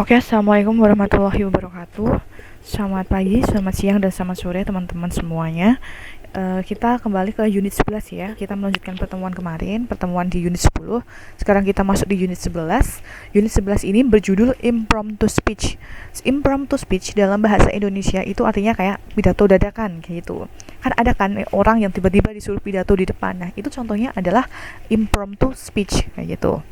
Oke, assalamualaikum warahmatullahi wabarakatuh. Selamat pagi, selamat siang, dan selamat sore teman-teman semuanya. Kita kembali ke unit 11 ya. Kita melanjutkan pertemuan kemarin, pertemuan di unit 10. Sekarang kita masuk di unit 11. Unit 11 ini berjudul impromptu speech. Impromptu speech dalam bahasa Indonesia itu artinya kayak pidato dadakan kayak gitu. Kan ada kan orang yang tiba-tiba disuruh pidato di depan. Nah, itu contohnya adalah impromptu speech kayak gitu.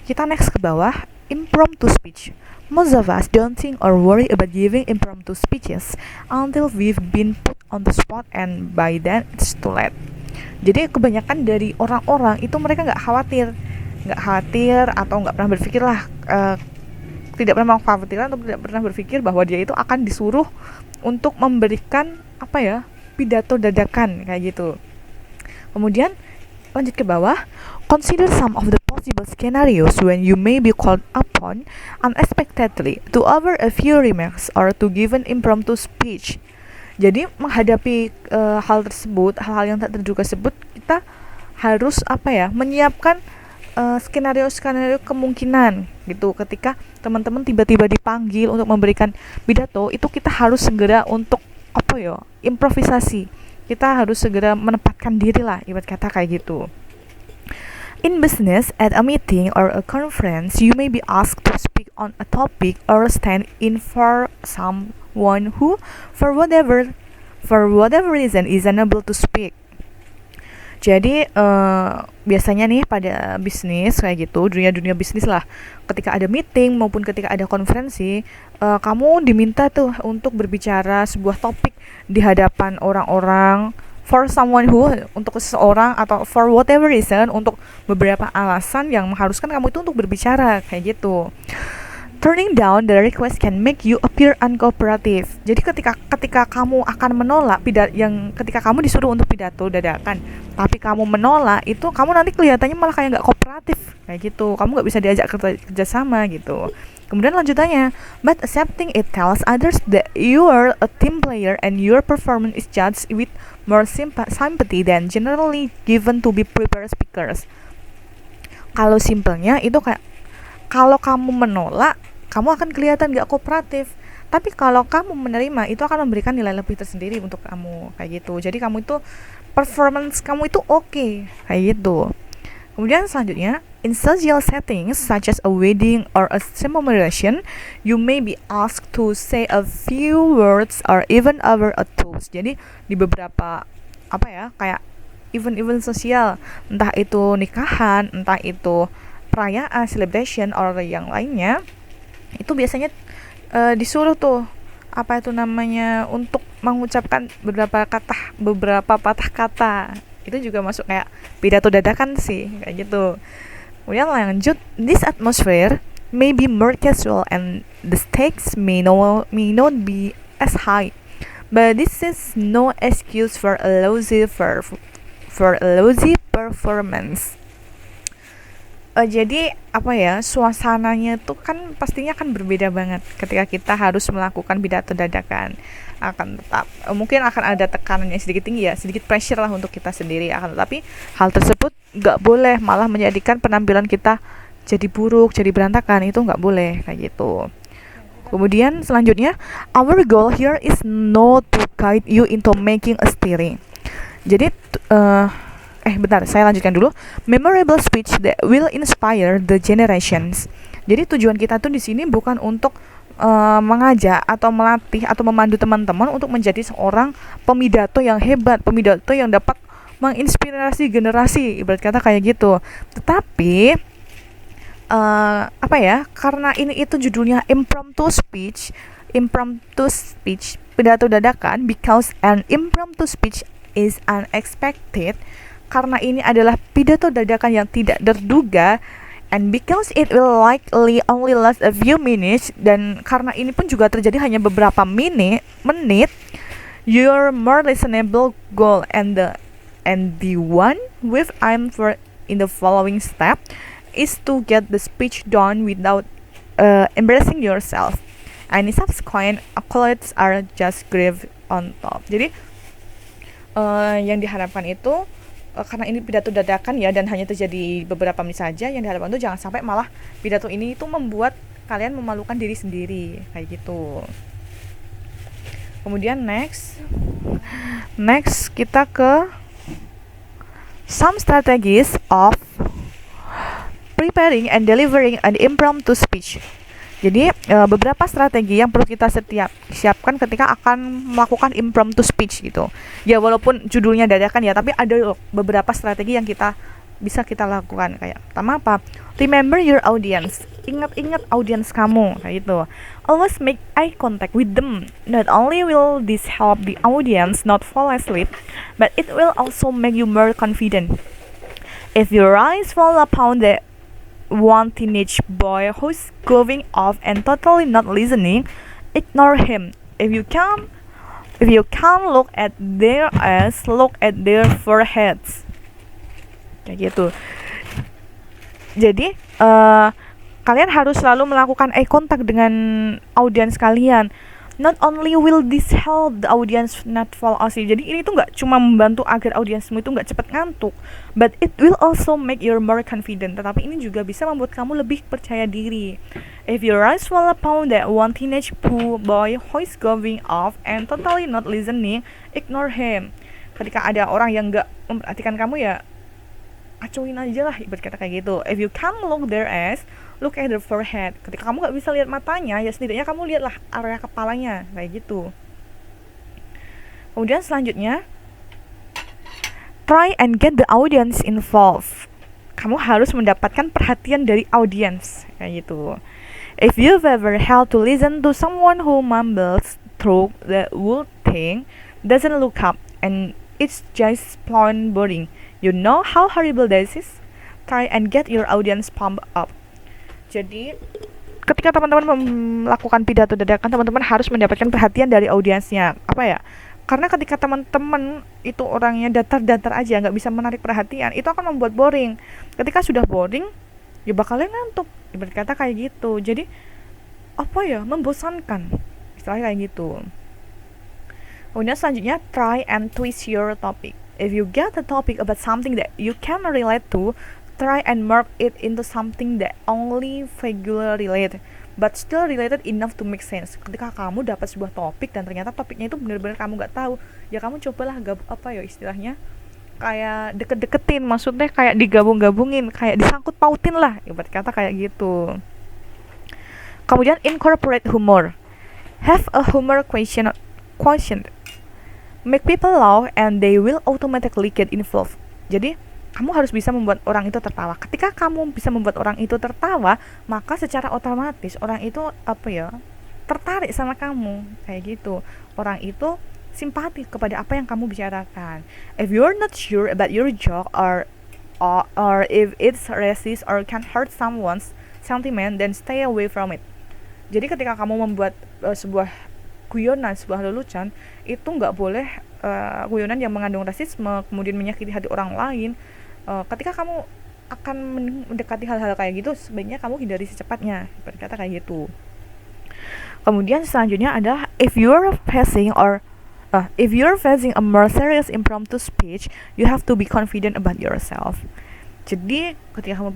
Kita next ke bawah, impromptu speech. Most of us don't think or worry about giving impromptu speeches until we've been put on the spot and by then it's too late. Jadi kebanyakan dari orang-orang itu mereka nggak khawatir atau nggak pernah berpikir lah, tidak pernah mengkhawatirkan atau tidak pernah berpikir bahwa dia itu akan disuruh untuk memberikan apa ya, pidato dadakan kayak gitu. Kemudian lanjut ke bawah, consider some of the possible scenarios when you may be called upon unexpectedly to offer a few remarks or to give an impromptu speech. Jadi menghadapi hal tersebut, hal-hal yang tak terduga tersebut, kita harus apa ya, menyiapkan skenario-skenario kemungkinan gitu. Ketika teman-teman tiba-tiba dipanggil untuk memberikan pidato, itu kita harus segera untuk apa ya, improvisasi. Kita harus segera menempatkan diri lah, ibarat kata kayak gitu. In business, at a meeting or a conference, you may be asked to speak on a topic or stand in for someone who, for whatever reason, is unable to speak. Jadi biasanya nih pada bisnis kayak gitu, dunia bisnis lah, ketika ada meeting maupun ketika ada konferensi, kamu diminta tuh untuk berbicara sebuah topik di hadapan orang-orang, for someone who, untuk seseorang atau for whatever reason, untuk beberapa alasan yang mengharuskan kamu itu untuk berbicara kayak gitu. Turning down the request can make you appear uncooperative. Jadi ketika kamu akan menolak ketika kamu disuruh untuk pidato dadakan, tapi kamu menolak, itu kamu nanti kelihatannya malah kayak nggak kooperatif kayak gitu. Kamu nggak bisa diajak kerja sama gitu. Kemudian lanjutannya, but accepting it tells others that you are a team player and your performance is judged with more sympathy than generally given to be prepared speakers. Kalau simpelnya itu kayak, kalau kamu menolak, kamu akan kelihatan gak kooperatif. Tapi kalau kamu menerima, itu akan memberikan nilai lebih tersendiri untuk kamu kayak gitu. Jadi kamu itu, performance kamu itu oke, kayak gitu. Kemudian selanjutnya, in social settings such as a wedding or a celebration, you may be asked to say a few words or even over a toast. Jadi di beberapa apa ya, kayak event-event sosial, entah itu nikahan, entah itu perayaan, celebration, or yang lainnya, itu biasanya disuruh tuh apa itu namanya, untuk mengucapkan beberapa patah kata. Itu juga masuk kayak pidato dadakan sih kayak gitu. Kemudian lanjut, this atmosphere may be more casual and the stakes may not be as high, but this is no excuse for a lousy performance. Jadi apa ya, suasananya tuh kan pastinya kan berbeda banget ketika kita harus melakukan pidato dadakan. Akan tetap mungkin akan ada tekanan yang sedikit tinggi ya, sedikit pressure lah untuk kita sendiri. Akan tetapi hal tersebut nggak boleh malah menjadikan penampilan kita jadi buruk, jadi berantakan. Itu nggak boleh kayak gitu. Kemudian selanjutnya, our goal here is not to guide you into making a steering. Jadi bentar, saya lanjutkan dulu. Memorable speech that will inspire the generations. Jadi tujuan kita tuh di sini bukan untuk mengajak atau melatih atau memandu teman-teman untuk menjadi seorang pemidato yang hebat, pemidato yang dapat menginspirasi generasi, ibarat kata kayak gitu. Tetapi apa ya? Karena ini itu judulnya impromptu speech, pidato dadakan, because an impromptu speech is unexpected. Karena ini adalah pidato dadakan yang tidak terduga, and because it will likely only last a few minutes, dan karena ini pun juga terjadi hanya beberapa menit, your more reasonable goal and the one with aim for in the following step is to get the speech done without embarrassing yourself. Any subsequent accolades are just gravy on top. Jadi yang diharapkan itu, karena ini pidato dadakan ya, dan hanya terjadi beberapa menit saja, yang diharapkan itu jangan sampai malah pidato ini itu membuat kalian memalukan diri sendiri kayak gitu. Kemudian next kita ke some strategies of preparing and delivering an impromptu speech. Jadi beberapa strategi yang perlu kita siapkan ketika akan melakukan impromptu speech gitu. Ya walaupun judulnya dadakan ya, tapi ada beberapa strategi yang bisa kita lakukan. Kayak pertama apa? Remember your audience. Ingat audience kamu kayak gitu. Always make eye contact with them. Not only will this help the audience not fall asleep, but it will also make you more confident. If your eyes fall upon the one teenage boy who's going off and totally not listening, ignore him. If you can look at their eyes, look at their foreheads. Kayak gitu. Jadi kalian harus selalu melakukan eye contact dengan audiens kalian. Not only will this help the audience not fall asleep. Jadi ini tuh nggak cuma membantu agar audiensmu itu nggak cepat ngantuk, but it will also make you more confident. Tetapi ini juga bisa membuat kamu lebih percaya diri. If your eyes fall upon that one teenage boy who is going off and totally not listening, ignore him. Ketika ada orang yang nggak memperhatikan kamu, ya acuin aja lah, ibarat kata kayak gitu. If you can't look their eyes, look at their forehead. Ketika kamu nggak bisa lihat matanya, ya setidaknya kamu lihatlah area kepalanya, kayak gitu. Kemudian selanjutnya, try and get the audience involved. Kamu harus mendapatkan perhatian dari audience, kayak gitu. If you've ever had to listen to someone who mumbles through the whole thing, doesn't look up, and it's just plain boring, you know how horrible this is? Try and get your audience pumped up. Jadi, ketika teman-teman melakukan pidato dadakan, teman-teman harus mendapatkan perhatian dari audiensnya. Apa ya? Karena ketika teman-teman itu orangnya datar-datar aja, nggak bisa menarik perhatian, itu akan membuat boring. Ketika sudah boring, ya bakalnya ngantuk. Ibarat kata kayak gitu. Jadi, apa ya? Membosankan. Istilahnya kayak gitu. Kemudian selanjutnya, try and twist your topic. If you get a topic about something that you can relate to, try and mark it into something that only vaguely related, but still related enough to make sense. Ketika kamu dapat sebuah topik dan ternyata topiknya itu benar-benar kamu nggak tahu, ya kamu cobalah istilahnya kayak deket-deketin, maksudnya kayak digabung-gabungin, kayak disangkut pautin lah, ibarat kata kayak gitu. Kemudian incorporate humor. Have a humor quotient. Make people laugh and they will automatically get involved. Jadi kamu harus bisa membuat orang itu tertawa. Ketika kamu bisa membuat orang itu tertawa, maka secara otomatis orang itu tertarik sama kamu, kayak gitu. Orang itu simpati kepada apa yang kamu bicarakan. If you're not sure about your joke or if it's racist or can hurt someone's sentiment, then stay away from it. Jadi ketika kamu membuat sebuah guyonan, sebuah lelucon, itu nggak boleh guyonan yang mengandung rasisme, kemudian menyakiti hati orang lain. Ketika kamu akan mendekati hal-hal kayak gitu, sebaiknya kamu hindari secepatnya, berkata kayak gitu. Kemudian selanjutnya adalah if you're facing a more serious impromptu speech, you have to be confident about yourself. Jadi ketika kamu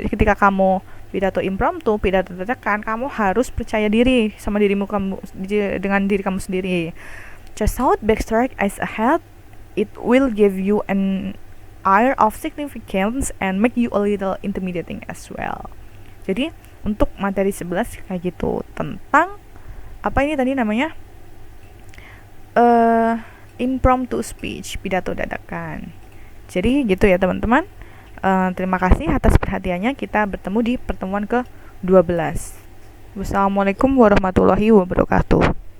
ketika kamu pidato impromptu, pidato dadakan, kamu harus percaya diri sama dengan diri kamu sendiri. Just shout backtrack as ahead. It will give you an air of significance and make you a little intimidating as well. Jadi untuk materi 11 kayak gitu, tentang apa ini tadi namanya impromptu speech, pidato dadakan. Jadi gitu ya teman-teman. Terima kasih atas perhatiannya. Kita bertemu di pertemuan ke-12. Wassalamualaikum warahmatullahi wabarakatuh.